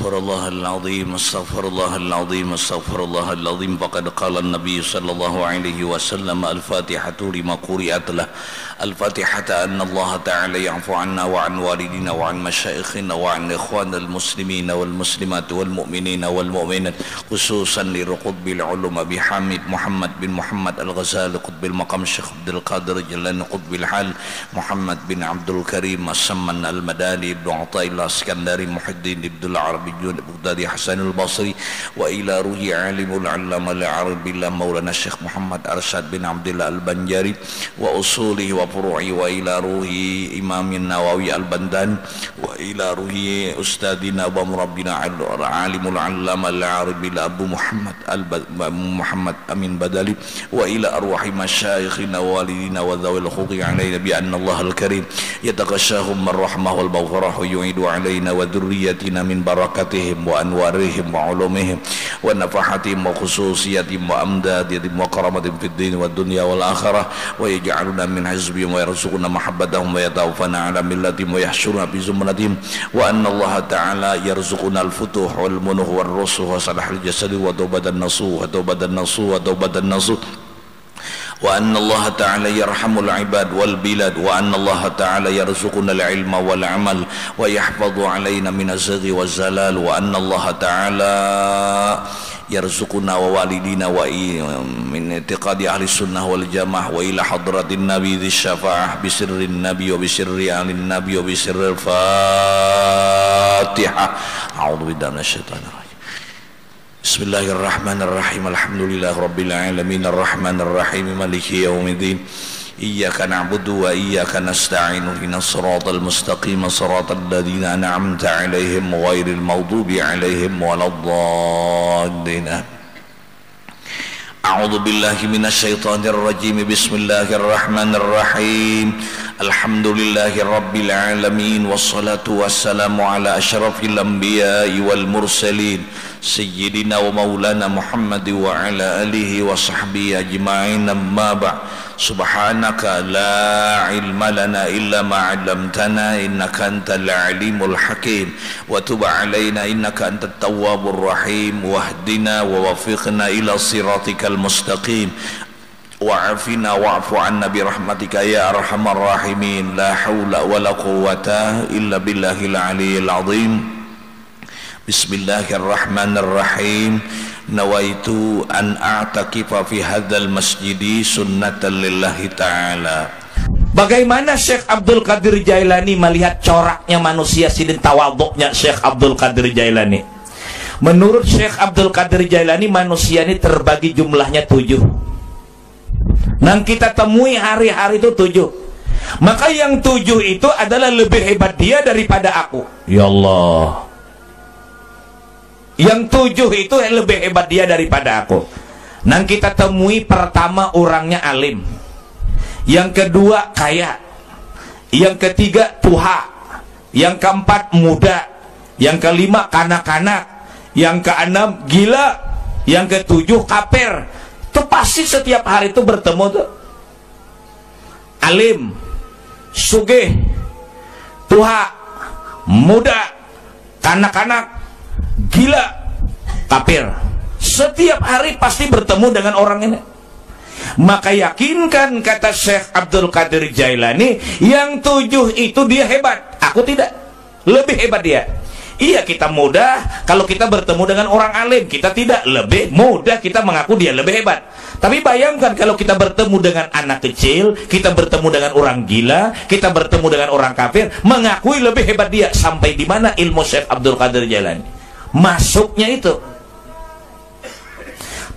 Astaghfirullahaladzim, astaghfirullahaladzim, astaghfirullahaladzim. Faqad qala an-nabiy sallallahu alaihi wasallam al-fatihatu lima quri'at lah. Al-fatihata anna Allah ta'ala ya'fu anna wa an walidina wa an masyayikhina wa an ikhwanal muslimina wal muslimat wal mu'minina wal mu'minat, khususan li qutbil ulum Abi Hamid Muhammad bin Muhammad al-Ghazali qutbil maqam Syekh Abdul Qadir Jilani qutbil hal Muhammad bin Abdul Karim As-Samman al-Madani ibn Athaillah Iskandari Muhyiddin Ibn Arabi Jun Bughdadi Hasan al-Basri wa ila ruhi alimul allama al-arabillah Maulana Syekh Muhammad Arsyad bin Abdullah al-Banjari wa usulihi wa furu'i wa ila ruhi Imamin Nawawi al-Bandan wa ila ruhi ustadina wa murabbina alimul allama al-arabillah Abu Muhammad Amin Badali wa ila arwahi masyayikhina wa walidina wa dhawil khuqi alayna bi anna Allah al-Karim yataghashahum ar-rahmah wal maghfirah wa yu'idu alayna wa dhurriyyatina min barakatihim wa anwarihim wa ulumihim wa nafahatihim wa khususiyatihim wa amdadihim wa karamatihim fid din wa dunya wal akhirah wa yaj'aluna min hizbihim wa yarzuquna mahabbatahum wa yatawaffana ala millatihim wa yahshuruna fi zumratihim wa anna Allah ta'ala yarzuquna al-futuh wal munuh wal rusuh wa salahul jasadi wa tawbatan nasuh wa tawbatan nasuh wa tawbatan nasuh wa anna Allah ta'ala yarhamul ibad wal bilad wa anna Allah ta'ala yarzuquna al-ilma wal amal wa yahfadhu alayna min az-zaghi waz zalal wa anna Allah ta'ala yarzuquna wa walidina wa min i'tiqadi ahli sunnah wal jamaah wa ila hadratin nabi dhi syafa'ah bi sirrin nabi wa bi sirri alin nabi wa bi sirril fatihah. A'udzu billahi minasyaitonir rajim. Bismillahirrahmanirrahim. Alhamdulillahi rabbil alamin arrahmanir rahim maliki yaumiddin. Iyyaka na'budu wa iyyaka nasta'in ihdinas siratal mustaqim siratal ladzina an'amta 'alaihim ghairil maghdubi 'alaihim waladdallin. A'udzu billahi minasyaitonir rajim. Bismillahirrahmanirrahim. Alhamdulillahi rabbil alamin wassalatu wassalamu ala asyrafil anbiya'i wal mursalin sayyidina wa maulana Muhammad wa ala alihi wa sahbihi ajma'in. Amma ba'd. Subhanaka la ilma lana illa ma 'allamtana innaka antal alimul hakim wa tub 'alaina innaka antat tawwabur rahim wahdina wa waffiqna ila siratikal mustaqim wa'afina wa'fu 'anna bi rahmatika ya arhamar rahimin. La haula wa la quwwata illa billahil aliyyil azim. Bismillahirrahmanirrahim. Nawaitu an a'takifa fi hadzal masjidi sunnatan lillahi ta'ala. Bagaimana Syekh Abdul Qadir Jailani melihat coraknya manusia sidin tawaduknya Syekh Abdul Qadir Jailani? Menurut Syekh Abdul Qadir Jailani manusia ini terbagi jumlahnya 7. Yang kita temui hari-hari itu 7. Maka yang 7 itu adalah lebih hebat dia daripada aku. Ya Allah. Yang 7 itu lebih hebat dia daripada aku. Yang kita temui pertama orangnya alim. Yang kedua kaya. Yang ketiga tuha. Yang keempat muda. Yang kelima kanak-kanak. Yang keenam gila. Yang ketujuh kafir. Itu pasti setiap hari itu bertemu tuh. Alim, sugih, tuha, muda, kanak-kanak, gila, kafir. Setiap hari pasti bertemu dengan orang ini. Maka yakinkan, kata Syekh Abdul Qadir Jailani, yang 7 itu dia hebat, aku tidak. Lebih hebat dia. Iya, kita mudah kalau kita bertemu dengan orang alim, kita tidak. Lebih mudah kita mengaku dia lebih hebat. Tapi bayangkan kalau kita bertemu dengan anak kecil, kita bertemu dengan orang gila, kita bertemu dengan orang kafir, mengakui lebih hebat dia. Sampai di mana ilmu Syekh Abdul Qadir Jailani masuknya itu.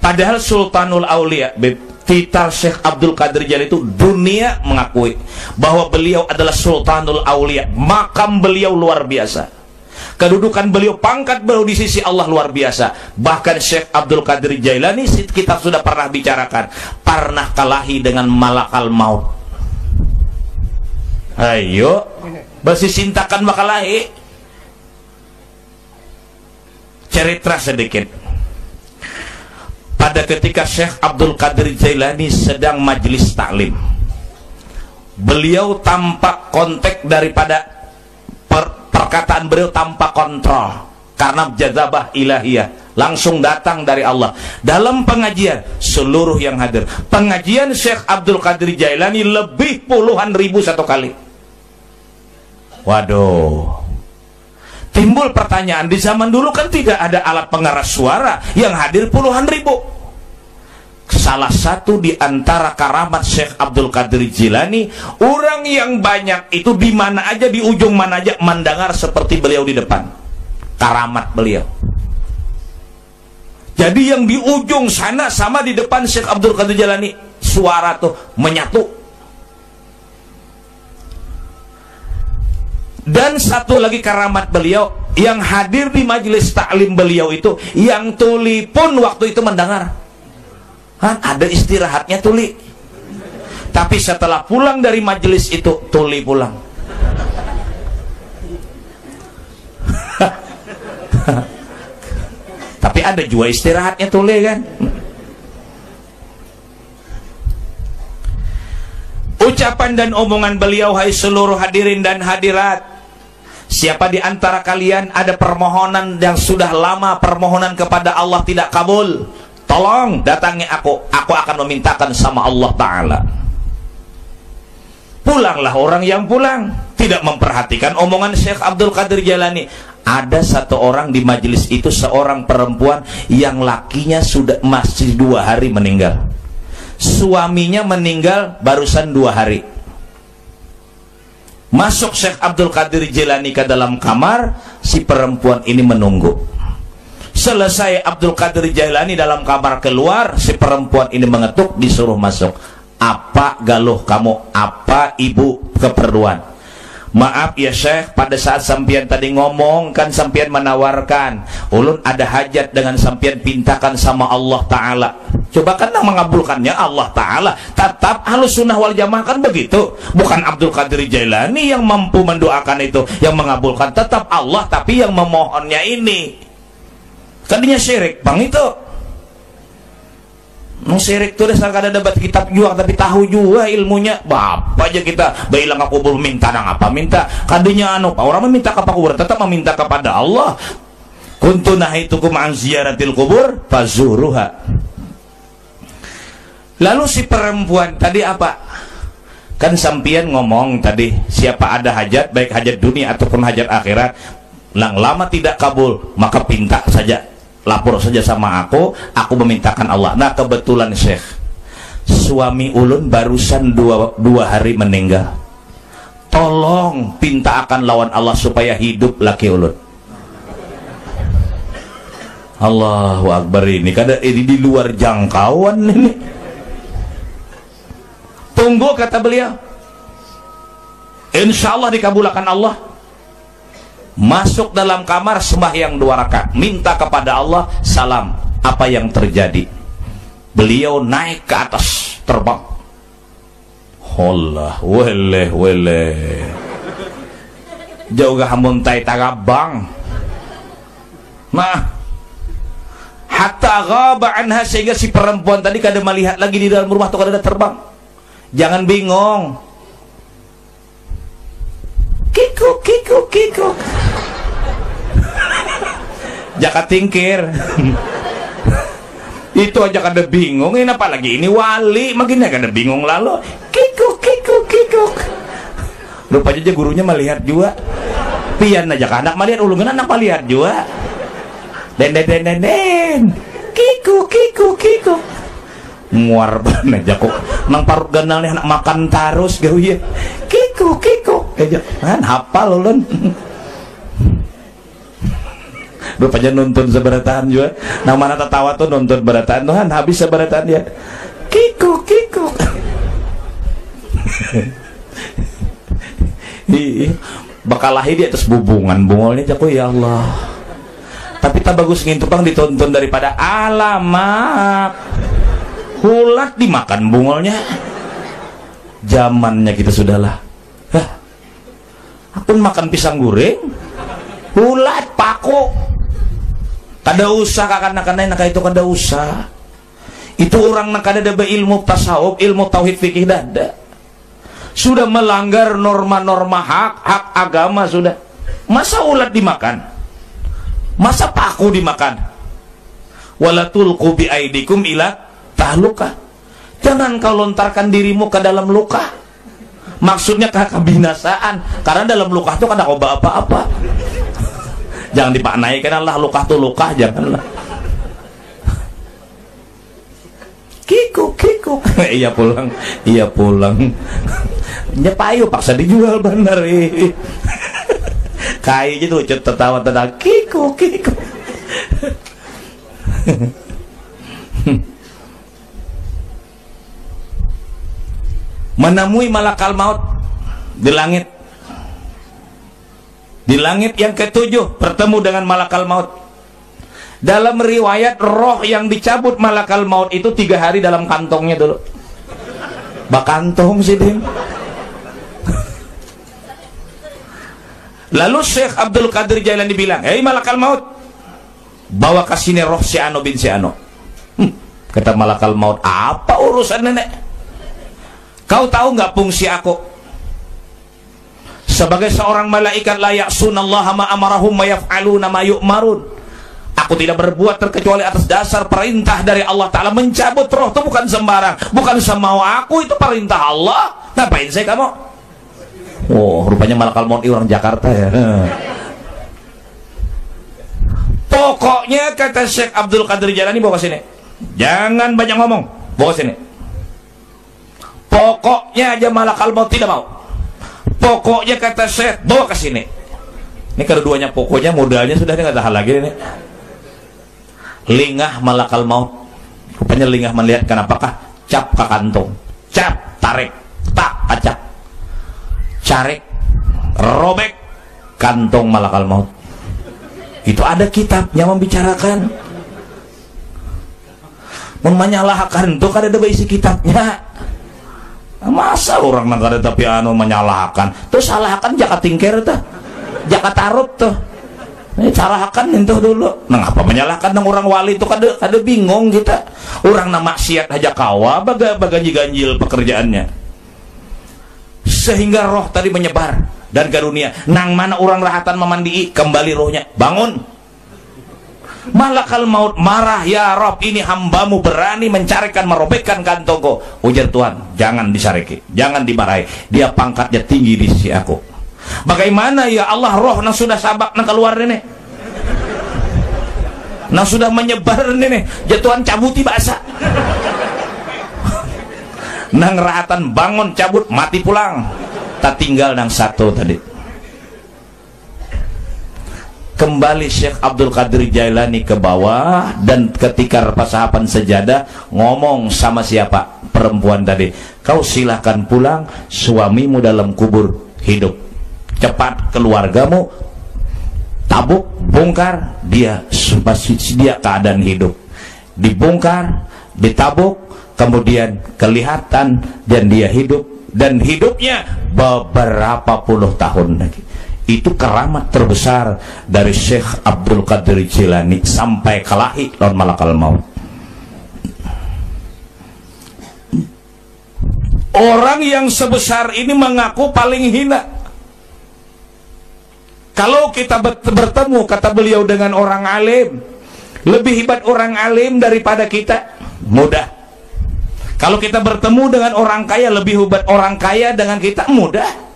Padahal Sultanul Aulia, titel Syekh Abdul Qadir Jailani itu dunia mengakui bahwa beliau adalah Sultanul Aulia. Makam beliau luar biasa. Kedudukan beliau, pangkat beliau di sisi Allah luar biasa. Bahkan Syekh Abdul Qadir Jailani, kita sudah pernah bicarakan, pernah kalahi dengan malakal maut. Ayo, bersisintakan makalahi. Cerita sedikit. Pada ketika Syekh Abdul Qadir Jailani sedang majelis taklim, beliau tampak kontak daripada perkataan beliau tanpa kontrol. karena jazabah ilahiyah langsung datang dari Allah. Dalam pengajian seluruh yang hadir, pengajian Syekh Abdul Qadir Jailani lebih puluhan ribu satu kali. Waduh, timbul pertanyaan, di zaman dulu kan tidak ada alat pengeras suara, yang hadir puluhan ribu. Salah satu di antara karamat Syekh Abdul Qadir Jilani, orang yang banyak itu di mana aja, di ujung mana aja mendengar seperti beliau di depan. Karamat beliau. Jadi yang di ujung sana sama di depan Syekh Abdul Qadir Jilani, suara tuh menyatu. Dan satu lagi karamat beliau, yang hadir di majelis taklim beliau itu, yang tuli pun waktu itu mendengar. Ada istirahatnya tuli, tapi setelah pulang dari majelis itu tuli pulang. Tapi ada juga istirahatnya tuli kan. Ucapan dan omongan beliau, hai seluruh hadirin dan hadirat, siapa di antara kalian ada permohonan yang sudah lama permohonan kepada Allah tidak kabul, tolong datangi aku akan memintakan sama Allah Ta'ala. Pulanglah orang yang pulang, tidak memperhatikan omongan Syekh Abdul Qadir Jailani. Ada satu orang di majelis itu, seorang perempuan yang lakinya sudah masih 2 hari meninggal. Suaminya meninggal barusan 2 hari. Masuk Syekh Abdul Qadir Jailani ke dalam kamar, si perempuan ini menunggu. Selesai Abdul Qadir Jailani dalam kamar keluar, si perempuan ini mengetuk, disuruh masuk. Apa galuh kamu? Apa ibu keperluan? Maaf ya Syekh, pada saat sampian tadi ngomong kan sampian menawarkan, ulun ada hajat dengan sampian pintakan sama Allah Ta'ala. Coba kan yang mengabulkannya Allah Ta'ala. Tetap Ahlus Sunnah wal Jamaah kan begitu. Bukan Abdul Qadir Jailani yang mampu mendoakan itu, yang mengabulkan tetap Allah, tapi yang memohonnya ini tadinya syirik bang itu. Syirik itu dasar kada dapat kitab juga, tapi tahu juga ilmunya. Bapak aja kita bailang aku belum minta nang apa minta. Kadinya orang meminta ke kubur tetap meminta kepada Allah. Kuntu nahitukum an ziyaratil kubur fazuruha. Lalu si perempuan tadi apa? Kan sampian ngomong tadi, siapa ada hajat baik hajat dunia ataupun hajat akhirat yang lama tidak kabul, maka pinta saja, lapor saja sama aku memintakan Allah. Nah kebetulan Syekh, suami ulun barusan dua hari meninggal. Tolong pinta akan lawan Allah supaya hidup laki ulun. Allahu Akbar, ini di luar jangkauan ini. Tunggu kata beliau, insya Allah dikabulkan Allah. Masuk dalam kamar, sembahyang 2 rakaat, minta kepada Allah, salam. Apa yang terjadi? Beliau naik ke atas, terbang. Allah, wele jauh gak muntai tagabang. Nah, hatta ghaba anha, sehingga si perempuan tadi kada melihat lagi di dalam rumah tuh, kada terbang. Jangan bingung. Kikuk jaka tingkir. Itu aja kada bingung, ini apalagi ini wali makin kada bingung lalu. Kikuk rupanya aja gurunya melihat juga. Pian aja anak melihat, ulungan anak melihat juga. Den kikuk muar banget aja kok nang parut ganal nih anak makan terus gau ya. Kikuk aja kan hafal ulun. Rupanya nonton seberataan juga. Nang mana tertawa tuh nonton berataan tuh kan habis seberataan dia. Kikuk bakal lahir di atas bubungan bungolnya jago ya Allah. Tapi tak bagus ngintupang ditonton daripada alamak hulat dimakan bungolnya. Zamannya kita sudahlah. Aku makan pisang goreng hulat paku. Kada usah kakak-kakak itu kada usah. Itu orang nak kada ada ilmu tasawuf, ilmu tauhid fikih dada. Sudah melanggar norma-norma hak agama sudah. Masa ulat dimakan? Masa paku dimakan? Wala tulqu bi aidikum ila tahluka. Jangan kau lontarkan dirimu ke dalam luka. Maksudnya ke kebinasaan. Karena dalam luka itu kan ada apa-apa. Jangan dipaknai kan Allah luka itu luka, janganlah. Kikuk. Iya pulang. Nyepayu paksa dijual bener. Kai gitu tertawa kikuk. Menemui malakal maut di langit. Di langit yang ketujuh bertemu dengan malakal maut. Dalam riwayat roh yang dicabut malakal maut itu 3 hari dalam kantongnya dulu. Bakantong sih dia. Lalu Syekh Abdul Qadir Jailani bilang, "Hei malakal maut, bawa ke sini roh si Ano bin si Ano." Kata malakal maut, "Apa urusan nenek? Kau tahu nggak fungsi aku? Sebagai seorang malaikat la ya'sunallaha ma amarahum wa yaf'aluna ma yu'marun. Aku tidak berbuat terkecuali atas dasar perintah dari Allah Ta'ala. Mencabut roh itu bukan sembarang, bukan semau aku, itu perintah Allah. Ngapain saya kamu?" Oh, rupanya malakal maut orang Jakarta ya. Pokoknya kata Syekh Abdul Qadir Jailani, bawa ke sini. Jangan banyak ngomong, bawa ke sini. Pokoknya aja malakal maut tidak mau. Pokoknya kata Syekh, bawa ke sini. Ini keduanya pokoknya, modalnya sudah nggak tahan lagi ini. Lingah malakal maut. Rupanya lingah melihat apakah cap ke kantong. Cap, tarik, tak, acak. Carik, robek kantong malakal maut. Itu ada kitabnya membicarakan. Menyalahkan itu kan ada isi kitabnya. Masa orang negara tapi menyalahkan. Terus salahkan jaka tingker tuh, jaka tarup tuh. Ini salahkan itu dulu. Nah, apa menyalahkan orang wali itu kada bingung kita. Orang nama maksiat aja kawa baga ganjil pekerjaannya. Sehingga roh tadi menyebar dan karunia. Nang mana orang rahatan memandii, kembali rohnya bangun. Malakal maut marah, "Ya Rob, ini hambamu berani mencarikan, merobekkan kantongku." Ujar Tuhan, "Jangan disariki, jangan dimarahi. Dia pangkatnya tinggi di sisi aku." Bagaimana ya Allah, roh nang sudah sabak nang keluar ini, nang sudah menyebar ini, jatuhan cabuti bahasa. Nang rahatan bangun cabut mati pulang. Tak tinggal nang satu tadi. Kembali Syekh Abdul Qadir Jailani ke bawah, dan ketika pasahapan sejadah ngomong sama siapa? Perempuan tadi. "Kau silahkan pulang, suamimu dalam kubur hidup. Cepat keluargamu tabuk, bongkar, dia keadaan hidup." Dibongkar, ditabuk, kemudian kelihatan dan dia hidup, dan hidupnya beberapa puluh tahun lagi. Itu keramat terbesar dari Syekh Abdul Qadir Jailani sampai kelahi lawan malakal maut. Orang yang sebesar ini mengaku paling hina. Kalau kita bertemu, kata beliau, dengan orang alim, lebih hebat orang alim daripada kita, mudah. Kalau kita bertemu dengan orang kaya, lebih hebat orang kaya dengan kita, mudah.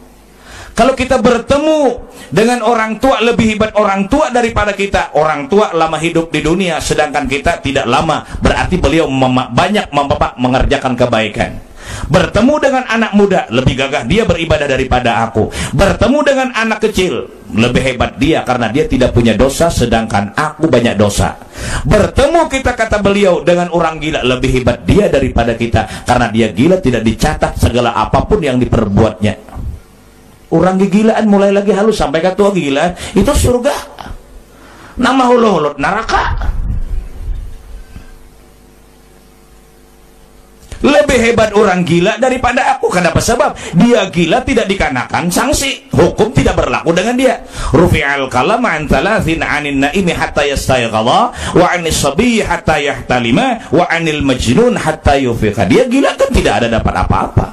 Kalau kita bertemu dengan orang tua, lebih hebat orang tua daripada kita. Orang tua lama hidup di dunia, sedangkan kita tidak lama. Berarti beliau banyak mengerjakan kebaikan. Bertemu dengan anak muda, lebih gagah dia beribadah daripada aku. Bertemu dengan anak kecil, lebih hebat dia karena dia tidak punya dosa, sedangkan aku banyak dosa. Bertemu kita, kata beliau, dengan orang gila, lebih hebat dia daripada kita karena dia gila, tidak dicatat segala apapun yang diperbuatnya. Orang gigilaan mulai lagi halus sampai ke tua gigilaan itu surga. Nama hulur-hulur neraka. Lebih hebat orang gila daripada aku. Kenapa? Sebab dia gila tidak dikenakan sanksi, hukum tidak berlaku dengan dia. Rufi'al kalam an thalathin 'anil naimi hatta yastayqadha wa 'anis sabiyyi hatta yahtalima wa 'anil majnun hatta yufiqa. Dia gila kan tidak ada dapat apa-apa.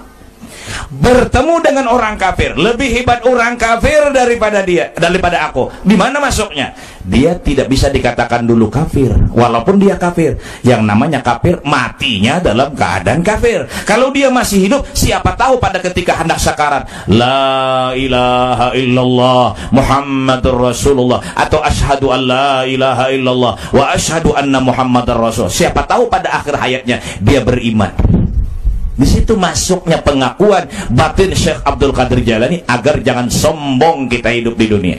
bertemu dengan orang kafir, lebih hebat orang kafir daripada aku. Di mana masuknya? Dia tidak bisa dikatakan dulu kafir, walaupun dia kafir. Yang namanya kafir, matinya dalam keadaan kafir. Kalau dia masih hidup, siapa tahu pada ketika hendak sakarat, la ilaha illallah Muhammadur Rasulullah, atau asyhadu an la ilaha illallah wa asyhadu anna Muhammadar Rasul. Siapa tahu pada akhir hayatnya dia beriman. Di situ masuknya pengakuan batin Syekh Abdul Qadir Jailani agar jangan sombong kita hidup di dunia.